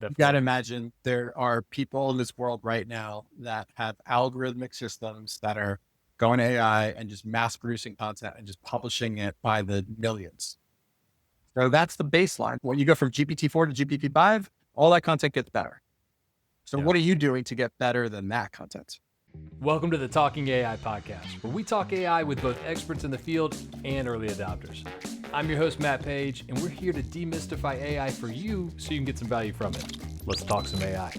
that You got to flow. imagine there are people in this world right now that have algorithmic systems that are going AI and just mass producing content and just publishing it by the millions. So that's the baseline. When you go from GPT-4 to GPT-5, all that content gets better. So Yeah. what are you doing to get better than that content? Welcome to the Talking AI podcast, where we talk AI with both experts in the field and early adopters. I'm your host, Matt Page, and we're here to demystify AI for you so you can get some value from it. Let's talk some AI.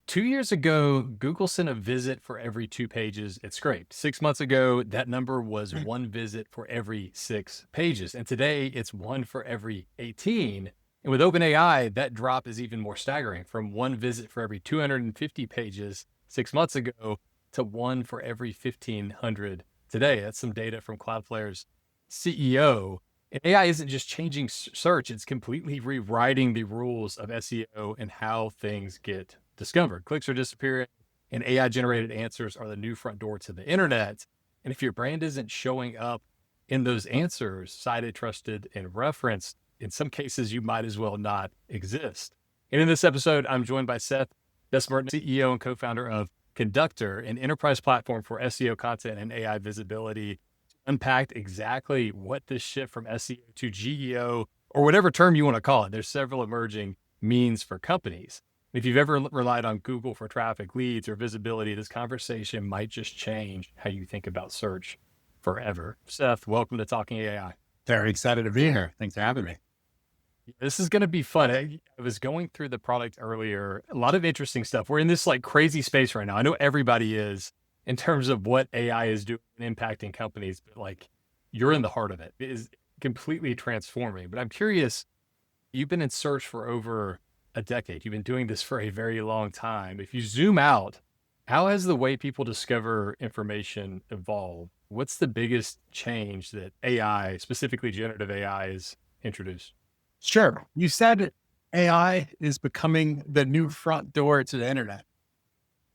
2 years ago, Google sent a visit for every 2 pages it scraped. 6 months ago, that number was 1 visit for every 6 pages. And today, it's 1 for every 18. And with OpenAI, that drop is even more staggering, from 1 visit for every 250 pages 6 months ago to 1 for every 1,500 today. That's some data from Cloudflare's CEO. And AI isn't just changing search, it's completely rewriting the rules of SEO and how things get discovered. Clicks are disappearing, and AI-generated answers are the new front door to the internet. And if your brand isn't showing up in those answers, cited, trusted, and referenced, in some cases, you might as well not exist. And in this episode, I'm joined by Seth Besmertnik, CEO and co-founder of Conductor, an enterprise platform for SEO content and AI visibility, to unpack exactly what this shift from SEO to GEO, or whatever term you want to call it, there's several emerging means for companies. If you've ever relied on Google for traffic, leads, or visibility, this conversation might just change how you think about search forever. Seth, welcome to Talking AI. Very excited to be here. Thanks for having me. This is going to be fun. I was going through the product earlier, a lot of interesting stuff. We're in this like crazy space right now. I know everybody is in terms of what AI is doing and impacting companies, but like you're in the heart of it. It is completely transforming. But I'm curious, you've been in search for over a decade. You've been doing this for a very long time. If you zoom out, how has the way people discover information evolved? What's the biggest change that AI, specifically generative AI, is introduced? Sure. You said AI is becoming the new front door to the internet.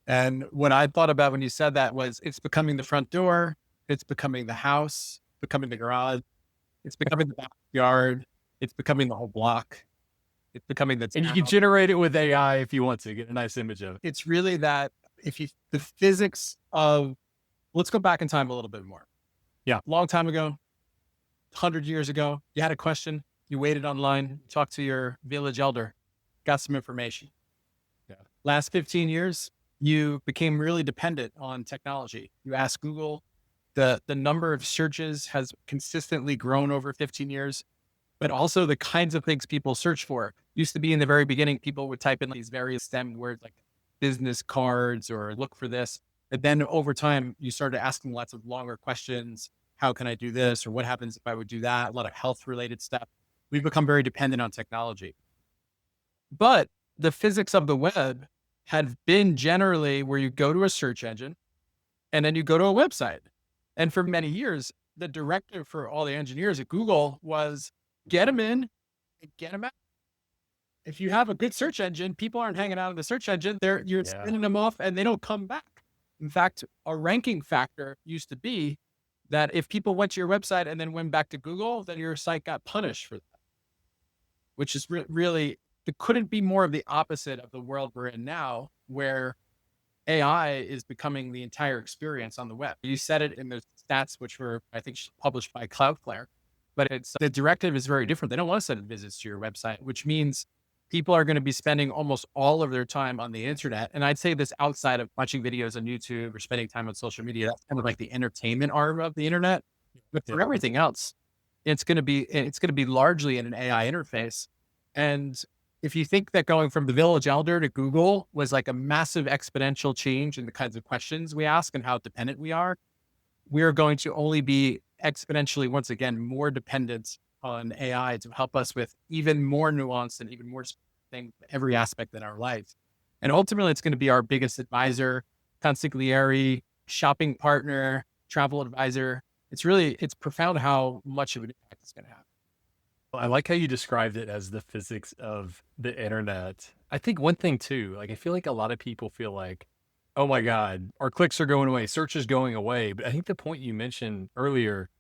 And what I thought about when you said that was it's becoming the front door, it's becoming the house, becoming the garage, it's becoming the backyard, it's becoming the whole block, it's becoming the And you can town. generate it with AI if you want to get a nice image of it. It's really that the physics of, let's go back in time a little bit more. Yeah. Long time ago, 100 years ago, you had a question, you waited online, talked to your village elder, got some information. Yeah. Last 15 years, you became really dependent on technology. You asked Google, the number of searches has consistently grown over 15 years, but also the kinds of things people search for. Used to be in the very beginning, people would type in these various STEM words like business cards or look for this. And then over time, you started asking lots of longer questions. How can I do this? Or what happens if I would do that? A lot of health related stuff. We've become very dependent on technology. But the physics of the web had been generally where you go to a search engine and then you go to a website. And for many years, the directive for all the engineers at Google was get them in and get them out. If you have a good search engine, people aren't hanging out in the search engine. You're spinning them off and they don't come back. In fact, a ranking factor used to be that if people went to your website and then went back to Google, then your site got punished for that, which is really, it couldn't be more of the opposite of the world we're in now, where AI is becoming the entire experience on the web. You said it in the stats, which were, I think, published by Cloudflare, but the directive is very different. They don't want to send visits to your website, which means people are going to be spending almost all of their time on the internet. And I'd say this outside of watching videos on YouTube or spending time on social media. That's kind of like the entertainment arm of the internet. But for everything else, it's going to be largely in an AI interface. And if you think that going from the village elder to Google was like a massive exponential change in the kinds of questions we ask and how dependent we are going to only be exponentially, once again, more dependent on AI to help us with even more nuance and even more thing, every aspect in our lives. And ultimately, it's going to be our biggest advisor, consigliere, shopping partner, travel advisor. It's profound how much of an impact it's going to have. I like how you described it as the physics of the internet. I think one thing too, like I feel like a lot of people feel like, oh my God, our clicks are going away, search is going away. But I think the point you mentioned earlier,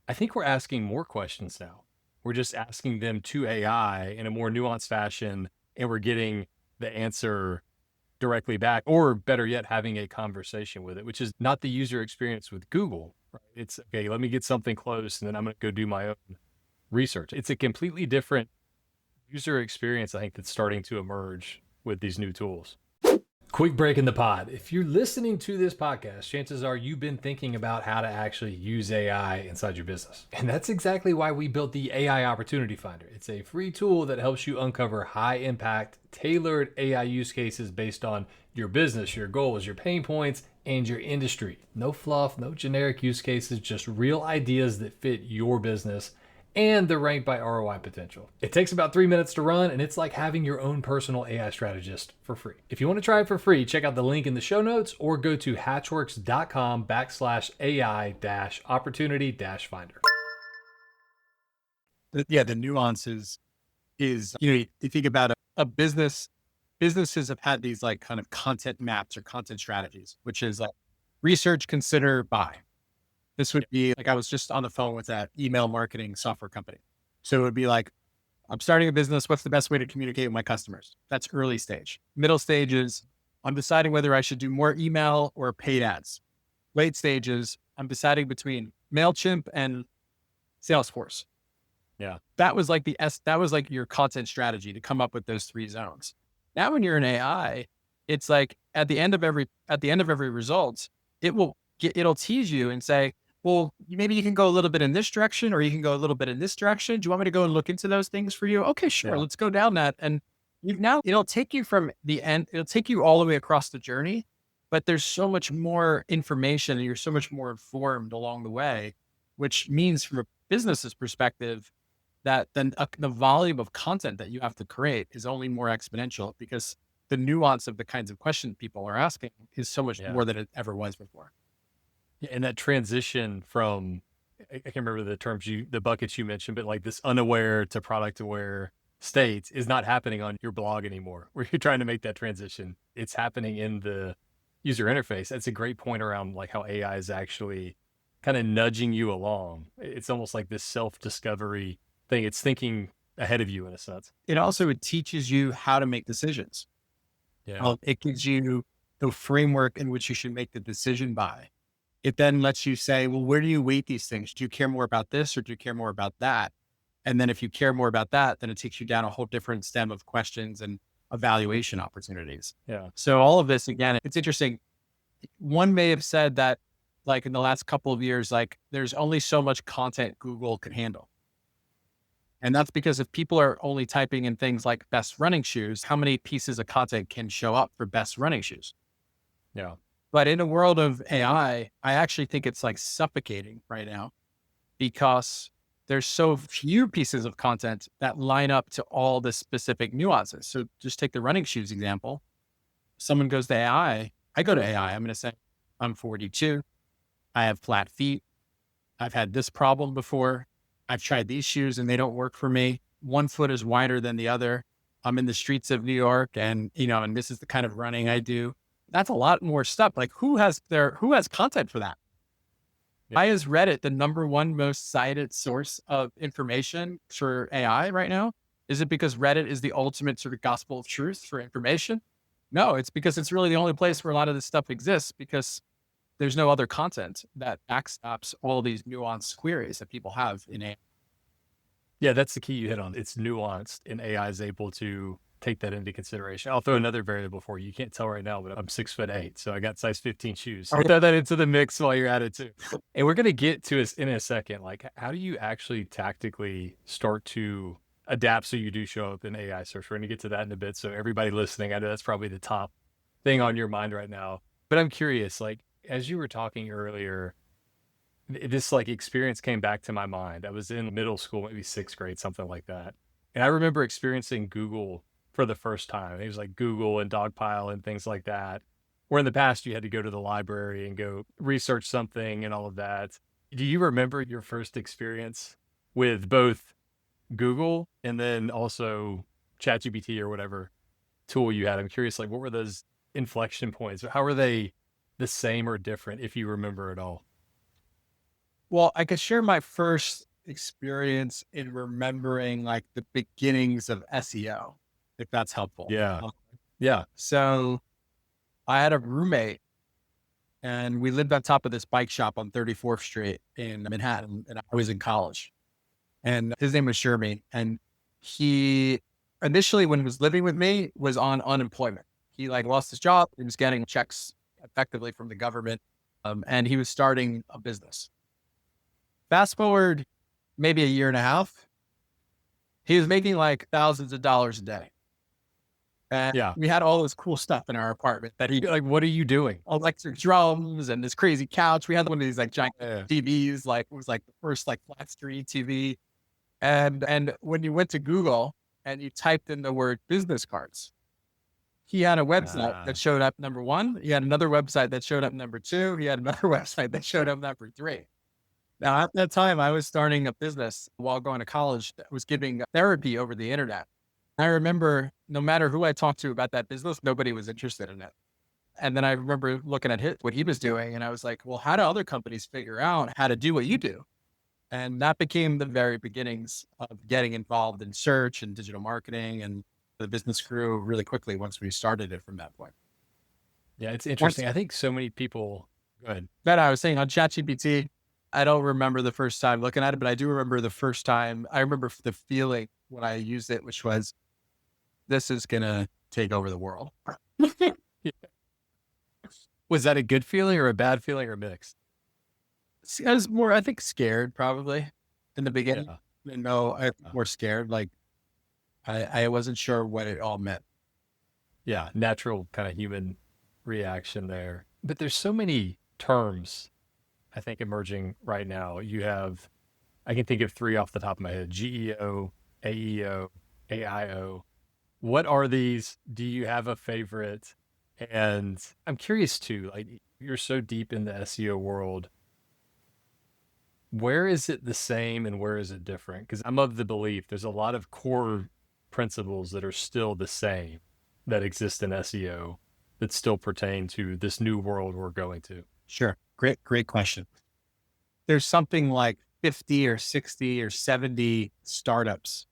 I think we're asking more questions now. we're just asking them to AI in a more nuanced fashion, and we're getting the answer directly back, or better yet, having a conversation with it, which is not the user experience with Google. Right? It's okay, let me get something close and then I'm going to go do my own research. It's a completely different user experience, I think, that's starting to emerge with these new tools. Quick break in the pod. If you're listening to this podcast, chances are you've been thinking about how to actually use AI inside your business. And that's exactly why we built the AI Opportunity Finder. It's a free tool that helps you uncover high impact, tailored AI use cases based on your business, your goals, your pain points, and your industry. No fluff, no generic use cases, just real ideas that fit your business, and they're ranked by ROI potential. It takes about 3 minutes to run, and it's like having your own personal AI strategist for free. If you want to try it for free, check out the link in the show notes or go to hatchworks.com/AI-opportunity-finder. The nuances is, you think about a business, businesses have had these like kind of content maps or content strategies, which is like research, consider, buy. This would be like, I was just on the phone with that email marketing software company. So it would be like, I'm starting a business. What's the best way to communicate with my customers? That's early stage. Middle stage is, I'm deciding whether I should do more email or paid ads. Late stages, I'm deciding between MailChimp and Salesforce. Yeah. That was like that was like your content strategy to come up with those 3 zones. Now, when you're in AI, it's like at the end of every result, it'll tease you and say, well, maybe you can go a little bit in this direction, or you can go a little bit in this direction. Do you want me to go and look into those things for you? Okay, sure. Yeah. Let's go down that. And it'll take you from the end. It'll take you all the way across the journey, but there's so much more information and you're so much more informed along the way, which means from a business's perspective, that then the volume of content that you have to create is only more exponential, because the nuance of the kinds of questions people are asking is so much more than it ever was before. Yeah, and that transition from, I can't remember the buckets you mentioned, but like this unaware to product aware state is not happening on your blog anymore, where you're trying to make that transition. It's happening in the user interface. That's a great point around like how AI is actually kind of nudging you along. It's almost like this self-discovery thing. It's thinking ahead of you in a sense. It teaches you how to make decisions. Yeah. It gives you the framework in which you should make the decision by. It then lets you say, well, where do you weight these things? Do you care more about this or do you care more about that? And then if you care more about that, then it takes you down a whole different stem of questions and evaluation opportunities. Yeah. So all of this, again, it's interesting. One may have said that like in the last couple of years, like there's only so much content Google can handle. And that's because if people are only typing in things like best running shoes, how many pieces of content can show up for best running shoes? Yeah. But in a world of AI, I actually think it's like suffocating right now, because there's so few pieces of content that line up to all the specific nuances. So just take the running shoes example. Someone goes to AI, I go to AI, I'm going to say, I'm 42. I have flat feet. I've had this problem before. I've tried these shoes and they don't work for me. One foot is wider than the other. I'm in the streets of New York and this is the kind of running I do. That's a lot more stuff. Like who has content for that? Yeah. Why is Reddit the number one most cited source of information for AI right now? Is it because Reddit is the ultimate sort of gospel of truth for information? No, it's because it's really the only place where a lot of this stuff exists, because there's no other content that backstops all these nuanced queries that people have in AI. Yeah, that's the key you hit on. It's nuanced, and AI is able to take that into consideration. I'll throw another variable for you. You can't tell right now, but I'm 6'8", so I got size 15 shoes. I'll throw that into the mix while you're at it too. And we're going to get to it in a second. Like, how do you actually tactically start to adapt so you do show up in AI search? We're going to get to that in a bit. So everybody listening, I know that's probably the top thing on your mind right now. But I'm curious, like, as you were talking earlier, this like experience came back to my mind. I was in middle school, maybe 6th grade, something like that. And I remember experiencing Google for the first time. It was like Google and Dogpile and things like that, where in the past you had to go to the library and go research something and all of that. Do you remember your first experience with both Google and then also ChatGPT or whatever tool you had? I'm curious, like, what were those inflection points? How were they the same or different, if you remember at all? Well, I could share my first experience in remembering like the beginnings of SEO, if that's helpful. Yeah. Yeah. So I had a roommate and we lived on top of this bike shop on 34th Street in Manhattan, and I was in college. And his name was Shermy. And he initially, when he was living with me, was on unemployment. He like lost his job. He was getting checks effectively from the government. And he was starting a business. Fast forward maybe a year and a half, he was making like thousands of dollars a day. And Yeah. we had all this cool stuff in our apartment that he Like, what are you doing? electric drums and this crazy couch. We had one of these like giant Yeah. TVs, like it was like the first like flat screen TV. And when you went to Google and you typed in the word business cards, he had a website that Ah, showed up number one. He had another website that showed up number two. He had another website that showed up number three. Now, at that time, I was starting a business while going to college that was giving therapy over the internet. I remember no matter who I talked to about that business, nobody was interested in it. And then I remember looking at what he was doing, and I was like, well, how do other companies figure out how to do what you do? And that became the very beginnings of getting involved in search and digital marketing. And the business grew really quickly once we started it from that point. yeah. It's Once interesting. I think so many people. Go ahead. that I was saying on ChatGPT, I don't remember the first time looking at it, but I do remember the first time. I remember the feeling when I used it, which was, this is going to take over the world. Was that a good feeling or a bad feeling or mixed? I was more, I think, scared probably in the beginning. Yeah. No, I was more scared. Like I wasn't sure what it all meant. Yeah. Natural kind of human reaction there. But there's so many terms, I think, emerging right now. I can think of three off the top of my head: GEO, AEO, AIO. What are these? Do you have a favorite? And I'm curious too, like you're so deep in the SEO world, where is it the same and where is it different? Because I'm of the belief there's a lot of core principles that are still the same that exist in SEO that still pertain to this new world we're going to. Sure. Great question. There's something like 50 or 60 or 70 startups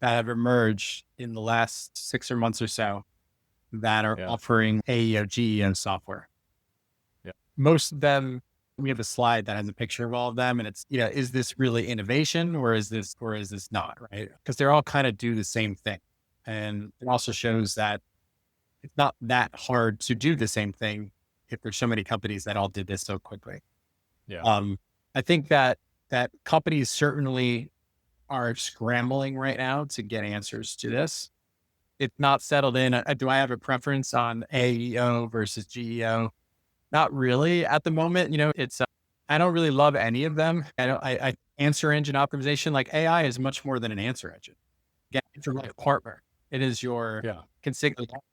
that have emerged in the last 6 or months or so that are Yeah. offering AEO, GEO software. Yeah. Most of them, we have a slide that has a picture of all of them. And it's, is this really innovation or is this not, right? Because they're all kind of do the same thing. And it also shows that it's not that hard to do the same thing if there's so many companies that all did this so quickly. Yeah. I think that companies certainly are scrambling right now to get answers to this. It's not settled in. Do I have a preference on AEO versus GEO? Not really at the moment. It's I don't really love any of them. I answer engine optimization, like AI is much more than an answer engine. Again, it's your life partner. It is your Yeah.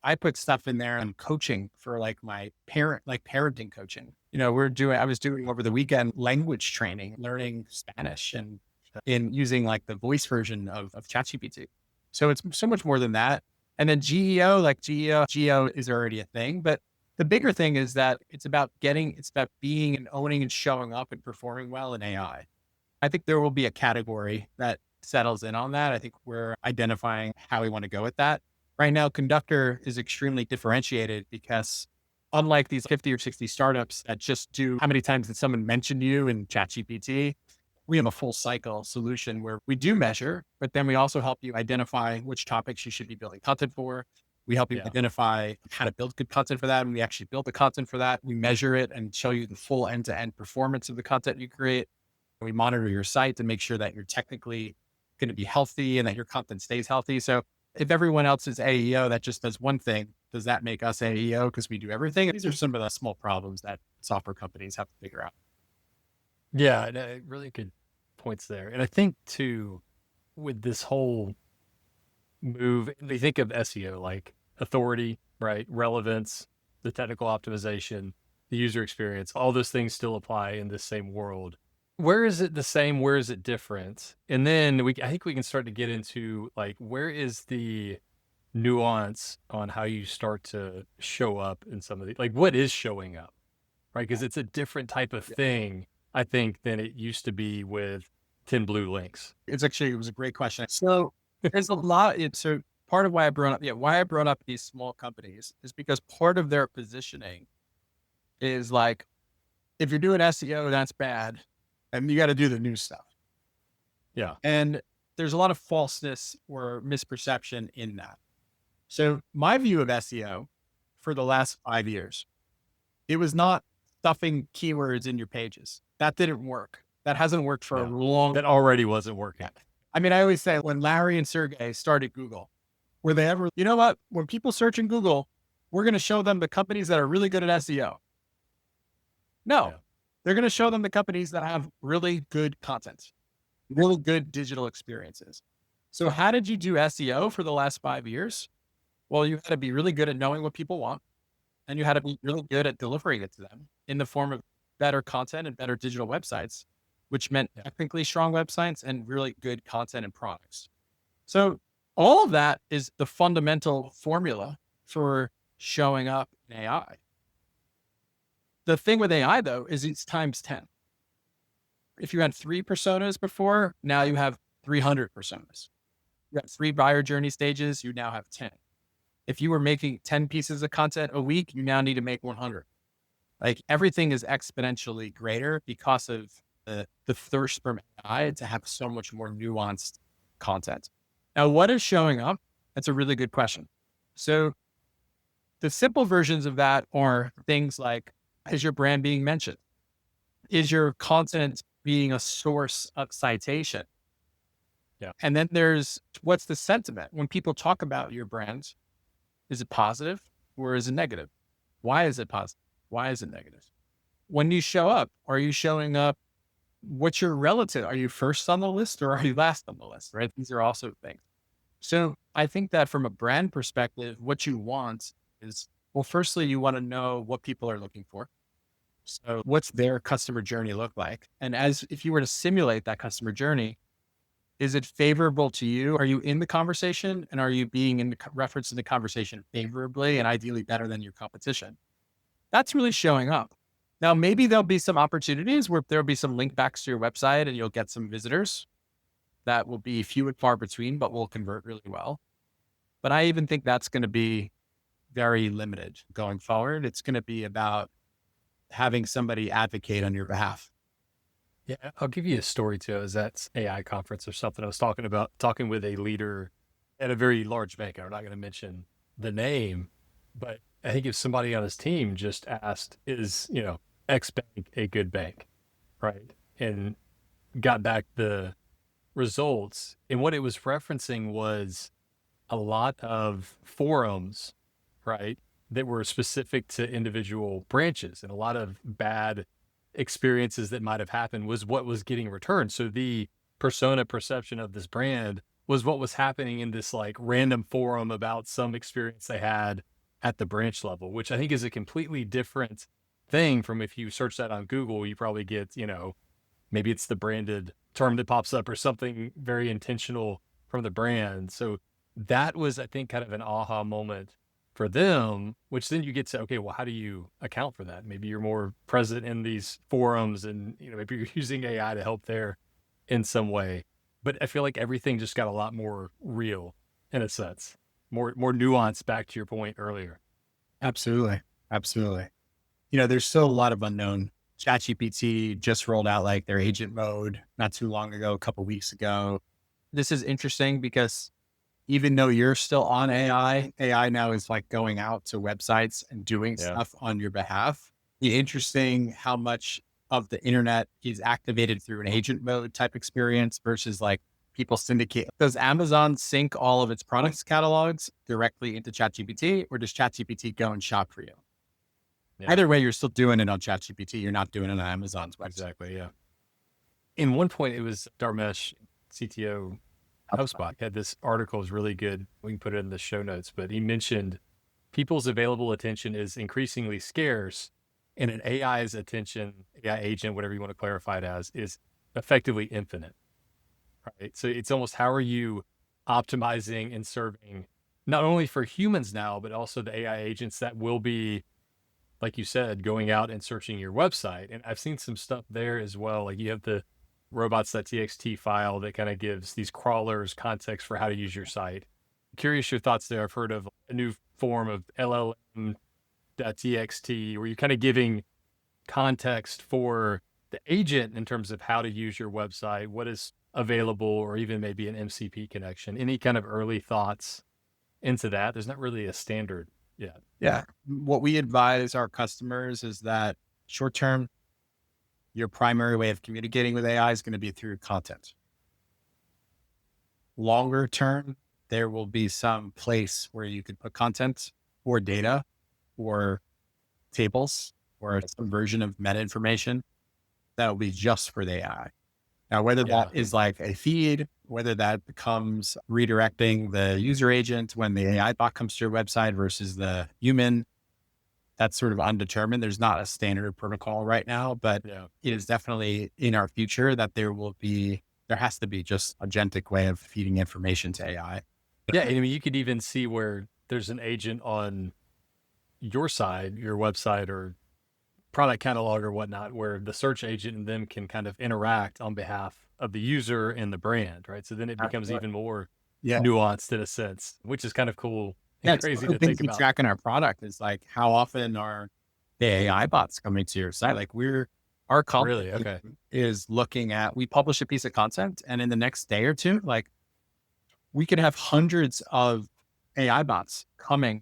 I put stuff in there. I'm coaching for like my parenting coaching. I was doing over the weekend language training, learning Spanish and in using like the voice version of ChatGPT. So it's so much more than that. And then GEO, GEO is already a thing, but the bigger thing is that it's about being and owning and showing up and performing well in AI. I think there will be a category that settles in on that. I think we're identifying how we want to go with that. Right now, Conductor is extremely differentiated because unlike these 50 or 60 startups that just do how many times did someone mention you in ChatGPT, we have a full cycle solution where we do measure, but then we also help you identify which topics you should be building content for. We help you Yeah. identify how to build good content for that. And we actually build the content for that. We measure it and show you the full end-to-end performance of the content you create. We monitor your site to make sure that you're technically going to be healthy and that your content stays healthy. So if everyone else is AEO that just does one thing, does that make us AEO because we do everything? These are some of the small problems that software companies have to figure out. Yeah. Really good points there. And I think too, with this whole move, they think of SEO like authority, right? Relevance, the technical optimization, the user experience, all those things still apply in this same world. Where is it the same? Where is it different? And then I think we can start to get into like, where is the nuance on how you start to show up in some of the, like, what is showing up, right? Because it's a different type of thing, I think, than it used to be with 10 blue links? It was a great question. So there's a lot. So part of why I brought up these small companies is because part of their positioning is like, if you're doing SEO, that's bad. And you got to do the new stuff. Yeah. And there's a lot of falseness or misperception in that. So my view of SEO for the last 5 years, it was not stuffing keywords in your pages. That didn't work. That hasn't worked for a No, long that already wasn't working. I mean, I always say when Larry and Sergey started Google, were they ever, you know what? When people search in Google, we're going to show them the companies that are really good at SEO. No, Yeah. they're going to show them the companies that have really good content, really good digital experiences. So how did you do SEO for the last 5 years? Well, you had to be really good at knowing what people want, and you had to be really good at delivering it to them in the form of better content and better digital websites, which meant technically strong websites and really good content and products. So all of that is the fundamental formula for showing up in AI. The thing with AI, though, is it's times 10. If you had 3 personas before, now you have 300 personas. You have 3 buyer journey stages, you now have 10. If you were making 10 pieces of content a week, you now need to make 100. Like everything is exponentially greater because of the thirst from AI to have so much more nuanced content. Now, what is showing up? That's a really good question. So the simple versions of that are things like, is your brand being mentioned? Is your content being a source of citation? Yeah. And then there's, what's the sentiment? When people talk about your brand, is it positive or is it negative? Why is it positive? Why is it negative? When you show up, are you showing up? What's your relative? Are you first on the list or are you last on the list? Right? These are also things. So I think that from a brand perspective, what you want is, well, firstly, you want to know what people are looking for. So what's their customer journey look like? And as if you were to simulate that customer journey, is it favorable to you? Are you in the conversation and are you being in the reference in the conversation favorably and ideally better than your competition? That's really showing up. Now, maybe there'll be some opportunities where there'll be some link backs to your website and you'll get some visitors that will be few and far between, but will convert really well. But I even think that's going to be very limited going forward. It's going to be about having somebody advocate on your behalf. Yeah, I'll give you a story too. I was at AI conference or something. I was talking with a leader at a very large bank. I'm not going to mention the name, but I think if somebody on his team just asked, is, X bank a good bank? Right. And got back the results. And what it was referencing was a lot of forums, right, that were specific to individual branches, and a lot of bad experiences that might have happened was what was getting returned. So the persona perception of this brand was what was happening in this like random forum about some experience they had at the branch level, which I think is a completely different thing from if you search that on Google, you probably get, maybe it's the branded term that pops up or something very intentional from the brand. So that was, I think, kind of an aha moment for them, which then you get to, okay, well, how do you account for that? Maybe you're more present in these forums and, maybe you're using AI to help there in some way. But I feel like everything just got a lot more real in a sense, more nuanced, back to your point earlier. Absolutely. Absolutely. There's still a lot of unknown. ChatGPT just rolled out like their agent mode not too long ago, a couple of weeks ago. This is interesting because even though you're still on AI now is like going out to websites and doing stuff on your behalf. It's interesting how much of the internet is activated through an agent mode type experience versus like people syndicate. Does Amazon sync all of its products catalogs directly into ChatGPT, or does ChatGPT go and shop for you? Yeah. Either way, you're still doing it on ChatGPT. You're not doing it on Amazon's website. Exactly. Yeah. In one point, it was Dharmesh, CTO HubSpot, had this article, is really good. We can put it in the show notes, but he mentioned people's available attention is increasingly scarce, and an AI's attention, AI agent, whatever you want to clarify it as, is effectively infinite. Right. So it's almost, how are you optimizing and serving not only for humans now, but also the AI agents that will be, like you said, going out and searching your website. And I've seen some stuff there as well. Like you have the robots.txt file that kind of gives these crawlers context for how to use your site. Curious your thoughts there. I've heard of a new form of LLM.txt where you're kind of giving context for the agent in terms of how to use your website, what is available, or even maybe an MCP connection. Any kind of early thoughts into that? There's not really a standard yet. Yeah. What we advise our customers is that short term, your primary way of communicating with AI is going to be through content. Longer term, there will be some place where you could put content or data or tables or some version of meta information that will be just for the AI. Now, whether that is like a feed, whether that becomes redirecting the user agent when the AI bot comes to your website versus the human, that's sort of undetermined. There's not a standard protocol right now, but it is definitely in our future that there has to be just agentic way of feeding information to AI. Yeah. I mean, you could even see where there's an agent on your side, your website or product catalog or whatnot, where the search agent and them can kind of interact on behalf of the user and the brand, right? So then it becomes even more nuanced in a sense, which is kind of cool and crazy to think about. Tracking our product is like, how often are the AI bots coming to your site? Like our content is looking at, we publish a piece of content and in the next day or two, like we could have hundreds of AI bots coming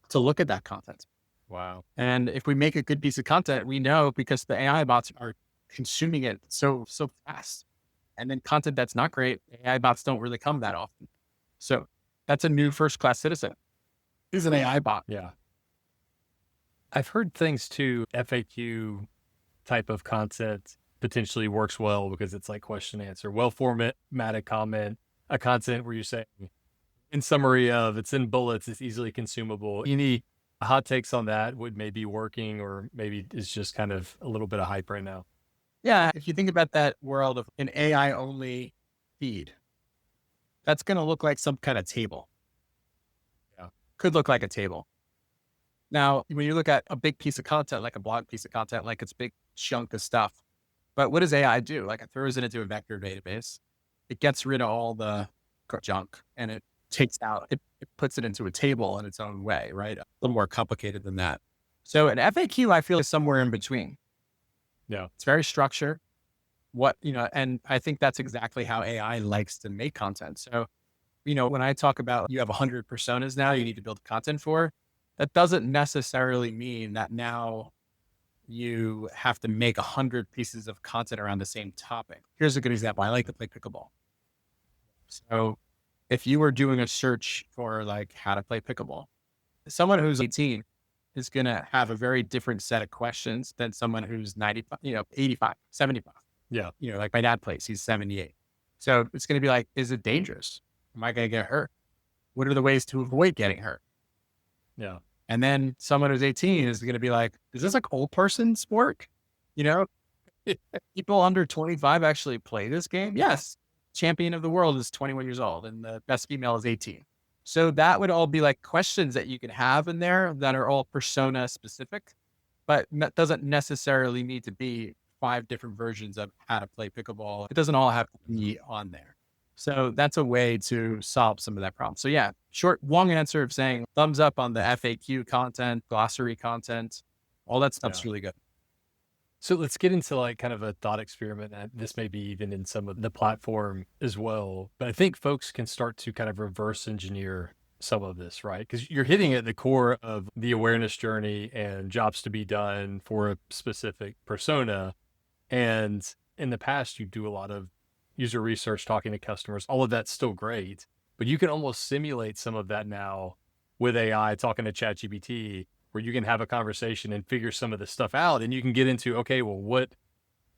to look at that content. Wow. And if we make a good piece of content, we know because the AI bots are consuming it so fast. And then content that's not great, AI bots don't really come that often. So that's a new first-class citizen. Is an AI bot. Yeah. I've heard things too, FAQ type of content potentially works well because it's like question answer, well formatted comment, a content where you're saying in summary of, it's in bullets, it's easily consumable. Any hot takes on that would maybe working or maybe is just kind of a little bit of hype right now? Yeah. If you think about that world of an AI only feed, that's going to look like some kind of table. Yeah. Could look like a table. Now, when you look at a big piece of content, like a blog piece of content, like it's a big chunk of stuff, but what does AI do? Like it throws it into a vector database. It gets rid of all the junk and it takes out, it puts it into a table in its own way, right? A little more complicated than that. So an FAQ, I feel, is somewhere in between. Yeah. It's very structured. And I think that's exactly how AI likes to make content. So, when I talk about you have 100 personas now you need to build content for, that doesn't necessarily mean that now you have to make 100 pieces of content around the same topic. Here's a good example. I like to play pickleball. So if you were doing a search for like how to play pickleball, someone who's 18 is going to have a very different set of questions than someone who's 95, 85, 75. Yeah. Like my dad plays, he's 78. So it's going to be like, is it dangerous? Am I going to get hurt? What are the ways to avoid getting hurt? Yeah. And then someone who's 18 is going to be like, is this like old person sport? People under 25 actually play this game. Yes. Champion of the world is 21 years old and the best female is 18. So that would all be like questions that you can have in there that are all persona specific, but that doesn't necessarily need to be 5 different versions of how to play pickleball. It doesn't all have to be on there. So that's a way to solve some of that problem. So yeah, long answer of saying thumbs up on the FAQ content, glossary content, all that stuff's really good. So let's get into like kind of a thought experiment. And this may be even in some of the platform as well, but I think folks can start to kind of reverse engineer some of this, right? Because you're hitting at the core of the awareness journey and jobs to be done for a specific persona. And in the past, you do a lot of user research, talking to customers, all of that's still great, but you can almost simulate some of that now with AI, talking to ChatGPT, where you can have a conversation and figure some of this stuff out. And you can get into, okay, well,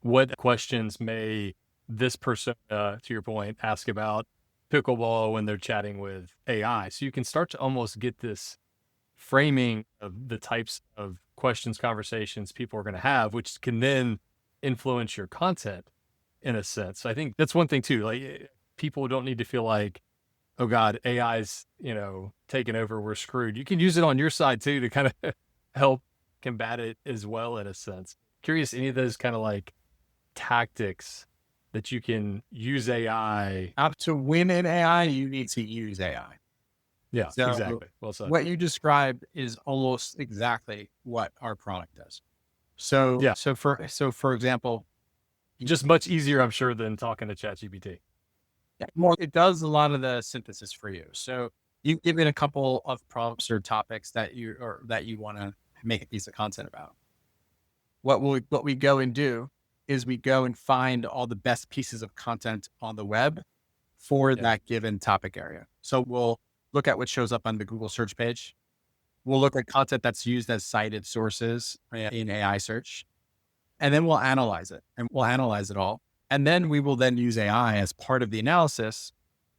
what questions may this persona, to your point, ask about pickleball when they're chatting with AI? So you can start to almost get this framing of the types of questions, conversations people are going to have, which can then influence your content in a sense. So I think that's one thing too. Like people don't need to feel like, oh God, AI's, taking over, we're screwed. You can use it on your side too, to kind of help combat it as well in a sense. Curious, any of those kind of like tactics that you can use AI. To win in AI, you need to use AI. Yeah, So exactly. Well said. what you described is almost exactly what our product does. So, Yeah, for example, just much easier, I'm sure, than talking to ChatGPT. well, it does a lot of the synthesis for you. So you give it a couple of prompts or topics that you want to make a piece of content about. What we go and do is we go and find all the best pieces of content on the web for Yeah, that given topic area. So we'll look at what shows up on the Google search page. We'll look at content that's used as cited sources in AI search, and then we'll analyze it, and we'll analyze it all. And then we will then use AI as part of the analysis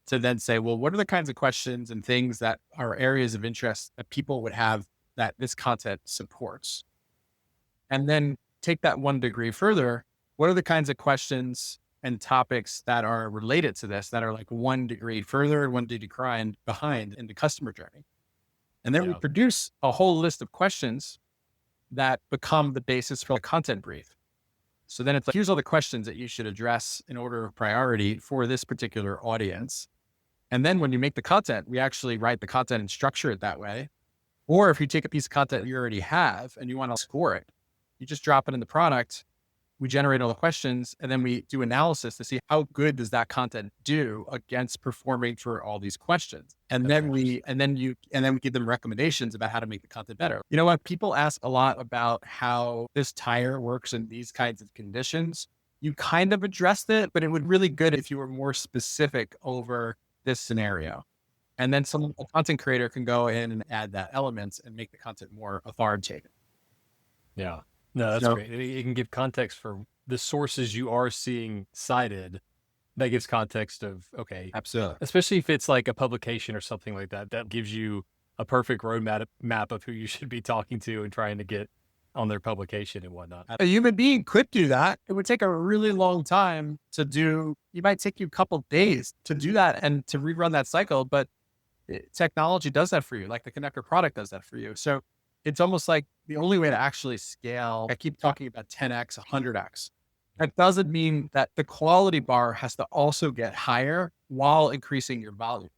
to then say, well, what are the kinds of questions and things that are areas of interest that people would have that this content supports? And then take that one degree further. What are the kinds of questions and topics that are related to this that are like 1 degree further and 1 degree behind in the customer journey? And then we yeah, produce a whole list of questions that become the basis for a content brief. So then it's like, here's all the questions that you should address in order of priority for this particular audience. And then when you make the content, we actually write the content and structure it that way. Or if you take a piece of content you already have and you want to score it, you just drop it in the product. We generate all the questions, and then we do analysis to see how good does that content do against performing for all these questions. And then we give them recommendations about how to make the content better. You know what? People ask a lot about how this tire works in these kinds of conditions. You kind of addressed it, but it would really good if you were more specific over this scenario. And then a content creator can go in and add that element and make the content more authoritative. yeah. No, that's So great. It can give context for the sources you are seeing cited. That gives context of, okay, absolutely. especially if it's like a publication or something like that, that gives you a perfect roadmap map of who you should be talking to and trying to get on their publication and whatnot. A human being could do that. It would take a really long time to do. It might take you a couple days to do that and to rerun that cycle, but technology does that for you. Like the Conductor product does that for you. So it's almost like the only way to actually scale. I keep talking about 10x, 100x. That doesn't mean that the quality bar has to also get higher while increasing your volume.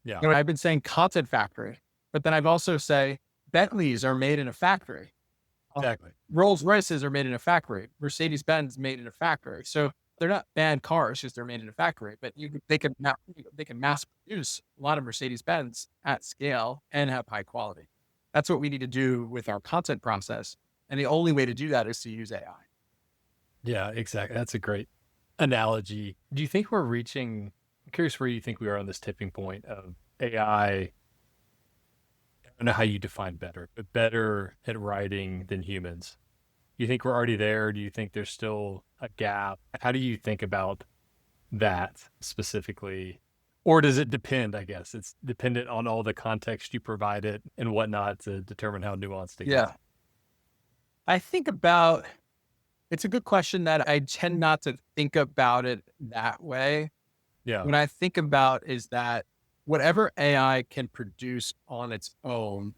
Yeah, You know, I've been saying content factory, but then I've also say Bentleys are made in a factory. exactly. Rolls Royces are made in a factory. Mercedes Benz made in a factory. So they're not bad cars because they're made in a factory, but they can mass produce a lot of Mercedes Benz at scale and have high quality. That's what we need to do with our content process. And the only way to do that is to use AI. Yeah, exactly. That's a great analogy. Do you think we're reaching, I'm curious where you think we are on this tipping point of AI? I don't know how you define better, but better at writing than humans. Do you think we're already there? Do you think there's still a gap? How do you think about that specifically? Or does it depend? I guess it's dependent on all the context you provide it and whatnot to determine how nuanced it gets. Yeah. I think about it's a good question that I tend not to think about it that way. Yeah. What I think about is that whatever AI can produce on its own,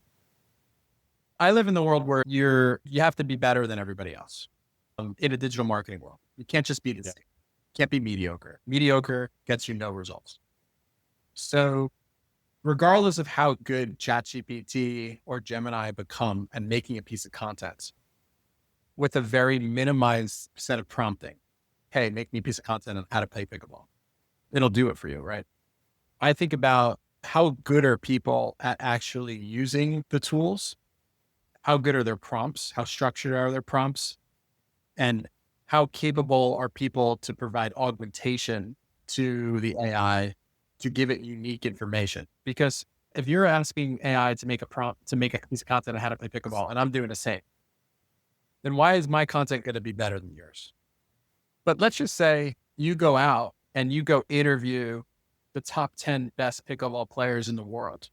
I live in the world where you have to be better than everybody else in a digital marketing world. You can't just be the same. Can't be mediocre. Mediocre gets you no results. So regardless of how good ChatGPT or Gemini become and making a piece of content with a very minimized set of prompting, hey, make me a piece of content on how to play pickleball. It'll do it for you, right? I think about how good are people at actually using the tools? How good are their prompts? How structured are their prompts? And how capable are people to provide augmentation to the AI to give it unique information? Because if you're asking AI to make a prompt, to make a piece of content on how to play pickleball, and I'm doing the same, then why is my content going to be better than yours? But let's just say you go out and you go interview the top 10 best pickleball players in the world.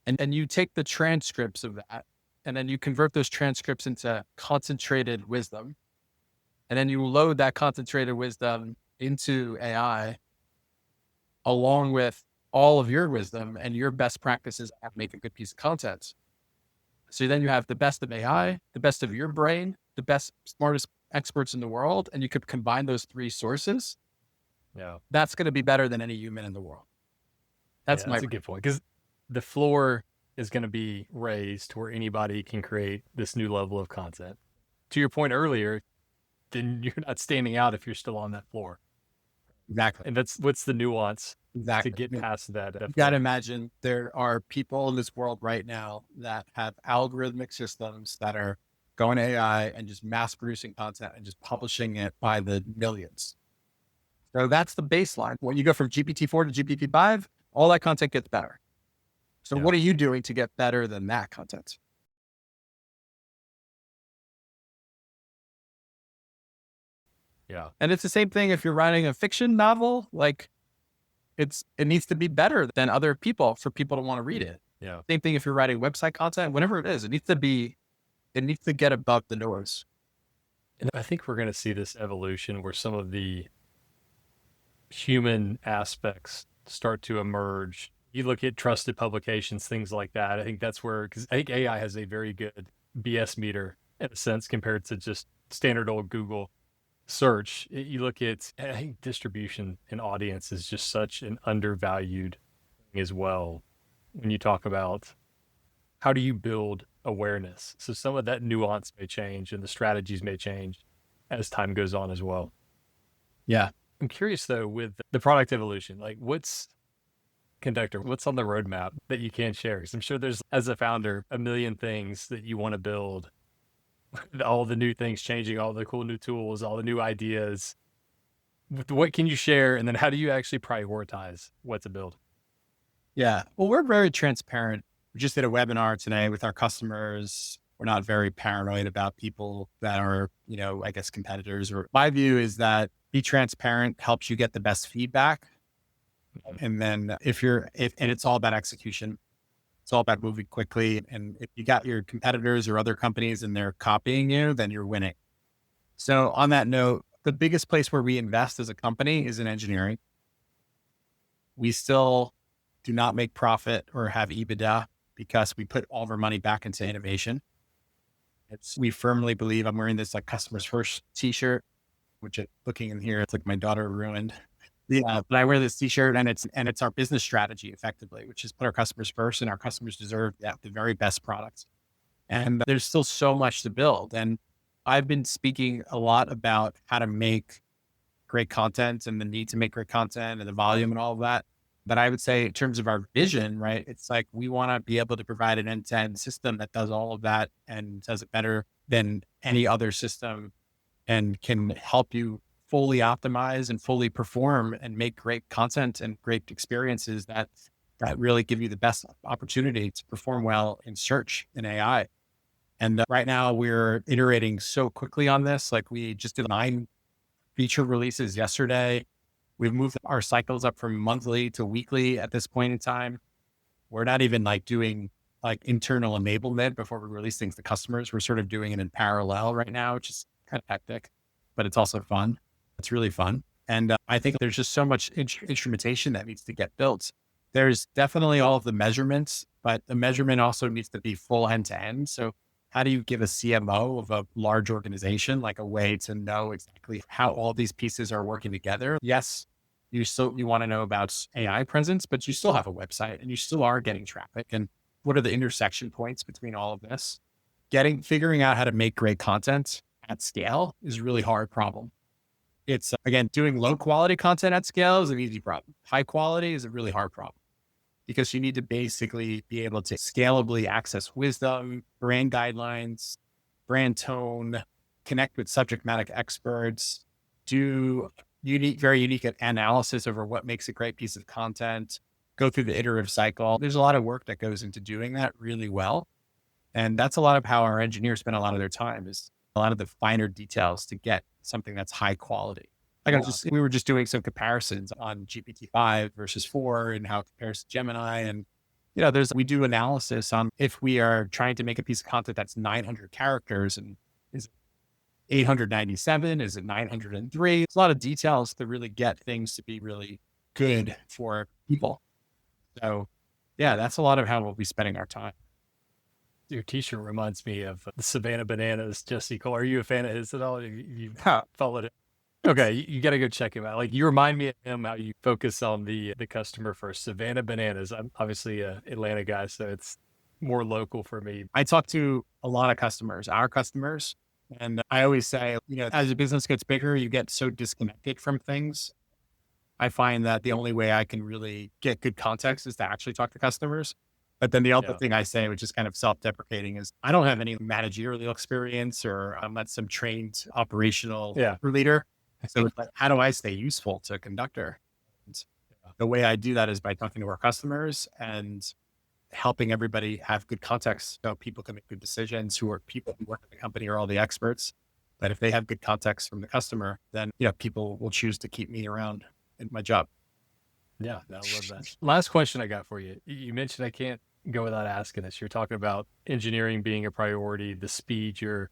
And you take the transcripts of that, and then you convert those transcripts into concentrated wisdom. And then you load that concentrated wisdom into AI along with all of your wisdom and your best practices at make a good piece of content. So then you have the best of AI, the best of your brain, the best, smartest experts in the world and you could combine those three sources, Yeah. that's going to be better than any human in the world. Yeah, That's my that's a good point because the floor is going to be raised to where anybody can create this new level of content. To your point earlier, then you're not standing out if you're still on that floor. exactly. And that's what's the nuance to Exactly. get past that You got to floor. imagine there are people in this world right now that have algorithmic systems that are going AI and just mass producing content and just publishing it by the millions. So that's the baseline. When you go from GPT-4 to GPT-5, all that content gets better. So Yeah. what are you doing to get better than that content? Yeah. And it's the same thing if you're writing a fiction novel, like it needs to be better than other people for people to want to read it. Yeah. Same thing if you're writing website content, whatever it is, it needs to get above the noise. And I think we're going to see this evolution where some of the human aspects start to emerge. You look at trusted publications, things like that. I think that's where, because I think AI has a very good BS meter in a sense compared to just standard old Google search. You look at, I think distribution and audience is just such an undervalued thing as well when you talk about how do you build awareness. So some of that nuance may change and the strategies may change as time goes on as well. Yeah. I'm curious though, with the product evolution, like what's Conductor, what's on the roadmap that you can't share? Because I'm sure there's, as a founder, a million things that you want to build, all the new things changing, all the cool new tools, all the new ideas. What can you share? And then how do you actually prioritize what to build? Yeah. Well, we're very transparent. We just did a webinar today with our customers. We're not very paranoid about people that are, I guess competitors. Or my view is that be transparent helps you get the best feedback. And then and it's all about execution. It's all about moving quickly. And if you got your competitors or other companies and they're copying you, then you're winning. So on that note, the biggest place where we invest as a company is in engineering. We still do not make profit or have EBITDA because we put all of our money back into innovation. We firmly believe, I'm wearing this like customers first t-shirt, which looking in here, it's like my daughter ruined. Yeah, but I wear this t-shirt and it's our business strategy effectively, which is put our customers first, and our customers deserve the very best products. And there's still so much to build. And I've been speaking a lot about how to make great content and the need to make great content and the volume and all of that. But I would say in terms of our vision, right, it's like we want to be able to provide an end-to-end system that does all of that and does it better than any other system and can help you fully optimize and fully perform and make great content and great experiences that really give you the best opportunity to perform well in search and AI. And right now we're iterating so quickly on this. Like we just did 9 feature releases yesterday. We've moved our cycles up from monthly to weekly at this point in time. We're not even like doing like internal enablement before we release things to customers. We're sort of doing it in parallel right now, which is kind of hectic, but it's also fun. It's really fun. And I think there's just so much instrumentation that needs to get built. There's definitely all of the measurements, but the measurement also needs to be full end to end. So how do you give a CMO of a large organization like a way to know exactly how all these pieces are working together? Yes, you want to know about AI presence, but you still have a website and you still are getting traffic. And what are the intersection points between all of this? Figuring out how to make great content at scale is a really hard problem. It's again, doing low quality content at scale is an easy problem. High quality is a really hard problem because you need to basically be able to scalably access wisdom, brand guidelines, brand tone, connect with subject matter experts, do very unique analysis over what makes a great piece of content, go through the iterative cycle. There's a lot of work that goes into doing that really well. And that's a lot of how our engineers spend a lot of their time, is a lot of the finer details to get something that's high quality. We were just doing some comparisons on GPT-5 versus 4 and how it compares to Gemini. And, we do analysis on if we are trying to make a piece of content that's 900 characters and is it 897, is it 903? It's a lot of details to really get things to be really good for people. So yeah, that's a lot of how we'll be spending our time. Your t-shirt reminds me of the Savannah Bananas, Jesse Cole. Are you a fan of his at all? You Huh. followed it? Okay, you got to go check him out. Like, you remind me of him, how you focus on the customer first. Savannah Bananas. I'm obviously a Atlanta guy, so it's more local for me. I talk to a lot of customers, our customers, and I always say, as a business gets bigger, you get so disconnected from things. I find that the only way I can really get good context is to actually talk to customers. But then the other Yeah. thing I say, which is kind of self-deprecating, is I don't have any managerial experience, or I'm not some trained operational Yeah. leader. So it's like, how do I stay useful to Conductor? And the way I do that is by talking to our customers and helping everybody have good context so people can make good decisions. Who are people who work at the company are all the experts. But if they have good context from the customer, then people will choose to keep me around in my job. Yeah, I love that. Last question I got for you. You mentioned, I can't go without asking this. You're talking about engineering being a priority, the speed you're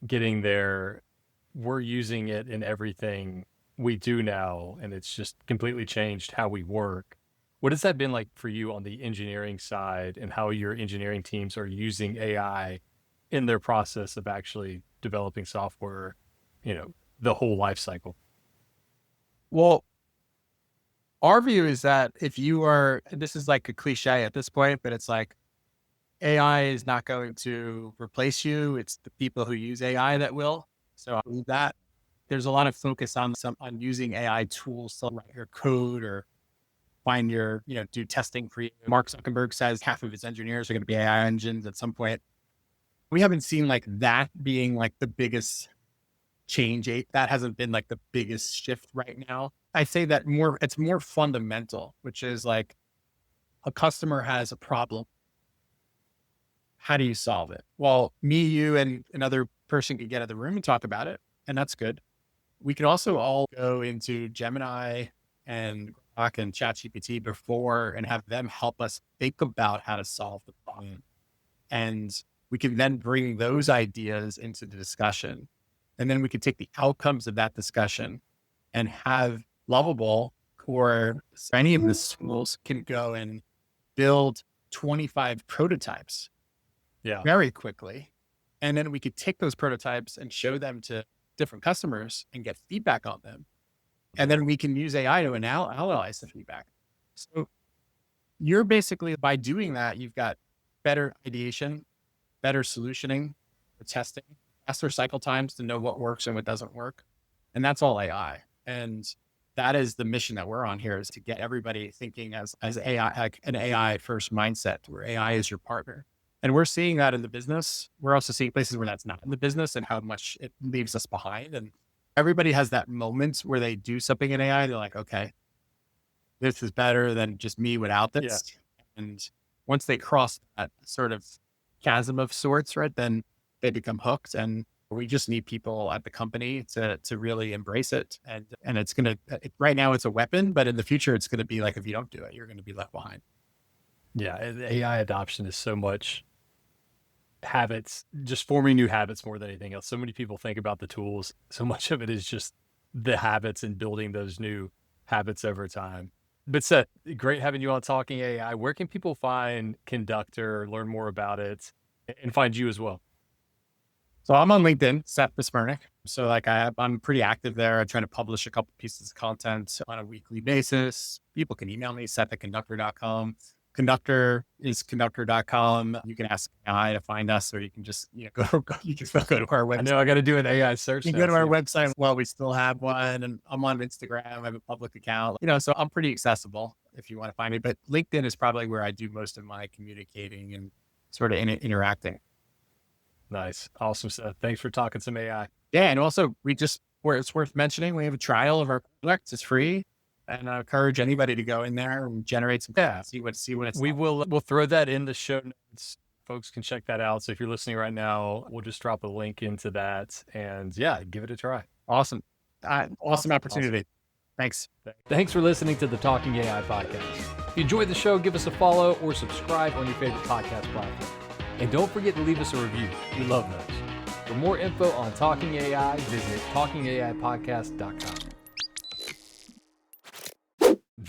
getting there. We're using it in everything we do now, and it's just completely changed how we work. What has that been like for you on the engineering side, and how your engineering teams are using AI in their process of actually developing software, the whole life cycle? Well, our view is that if you are, and this is like a cliche at this point, but it's like AI is not going to replace you. It's the people who use AI that will. So I believe that there's a lot of focus on using AI tools to write your code or find your, do testing for you. Mark Zuckerberg says half of his engineers are going to be AI engines at some point. We haven't seen like that being like the biggest change. That hasn't been like the biggest shift right now. I say that it's more fundamental, which is like a customer has a problem. How do you solve it? Well, me, you, and another person could get in the room and talk about it, and that's good. We could also all go into Gemini and Grok and ChatGPT before and have them help us think about how to solve the problem. And we can then bring those ideas into the discussion. And then we could take the outcomes of that discussion and have Lovable or any of the schools can go and build 25 prototypes very quickly. And then we could take those prototypes and show them to different customers and get feedback on them. And then we can use AI to analyze the feedback. So you're basically, by doing that, you've got better ideation, better solutioning, testing, faster cycle times to know what works and what doesn't work. And that's all AI. And that is the mission that we're on here, is to get everybody thinking as AI, like an AI first mindset, where AI is your partner. And we're seeing that in the business. We're also seeing places where that's not in the business and how much it leaves us behind. And everybody has that moment where they do something in AI. They're like, okay, this is better than just me without this. Yeah. And once they cross that sort of chasm of sorts, right, then they become hooked. And we just need people at the company to really embrace it. And it's going to, right now it's a weapon, but in the future, it's going to be like, if you don't do it, you're going to be left behind. Yeah. AI adoption is so much habits, just forming new habits more than anything else. So many people think about the tools. So much of it is just the habits and building those new habits over time. But Seth, great having you on Talking AI. Where can people find Conductor, learn more about it, and find you as well? So I'm on LinkedIn, Seth Besmertnik. So like I'm pretty active there. I try to publish a couple pieces of content on a weekly basis. People can email me, seth@conductor.com. Conductor is conductor.com. You can ask AI to find us, or you can just, you can still go to our website. I know I got to do an AI search. You can go to our website. Well, we still have one, and I'm on Instagram. I have a public account, so I'm pretty accessible if you want to find me. But LinkedIn is probably where I do most of my communicating and sort of interacting. Nice. Awesome, Seth. Thanks for talking some AI. Yeah. And also where it's worth mentioning, we have a trial of our product. It's free. And I encourage anybody to go in there and generate some, see what it's. We'll throw that in the show notes. Folks can check that out. So if you're listening right now, we'll just drop a link into that, and give it a try. Awesome. Awesome opportunity. Awesome. Thanks for listening to the Talking AI podcast. If you enjoyed the show, give us a follow or subscribe on your favorite podcast platform. And don't forget to leave us a review. We love those. For more info on Talking AI, visit talkingaipodcast.com.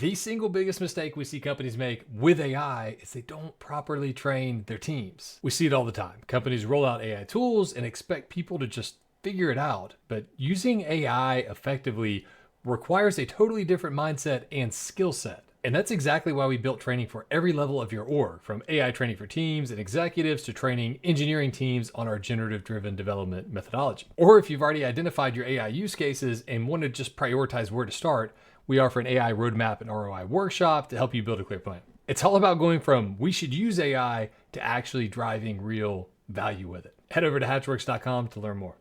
The single biggest mistake we see companies make with AI is they don't properly train their teams. We see it all the time. Companies roll out AI tools and expect people to just figure it out, but using AI effectively requires a totally different mindset and skill set. And that's exactly why we built training for every level of your org, from AI training for teams and executives to training engineering teams on our generative driven development methodology. Or if you've already identified your AI use cases and want to just prioritize where to start, we offer an AI roadmap and ROI workshop to help you build a clear plan. It's all about going from we should use AI to actually driving real value with it. Head over to hatchworks.com to learn more.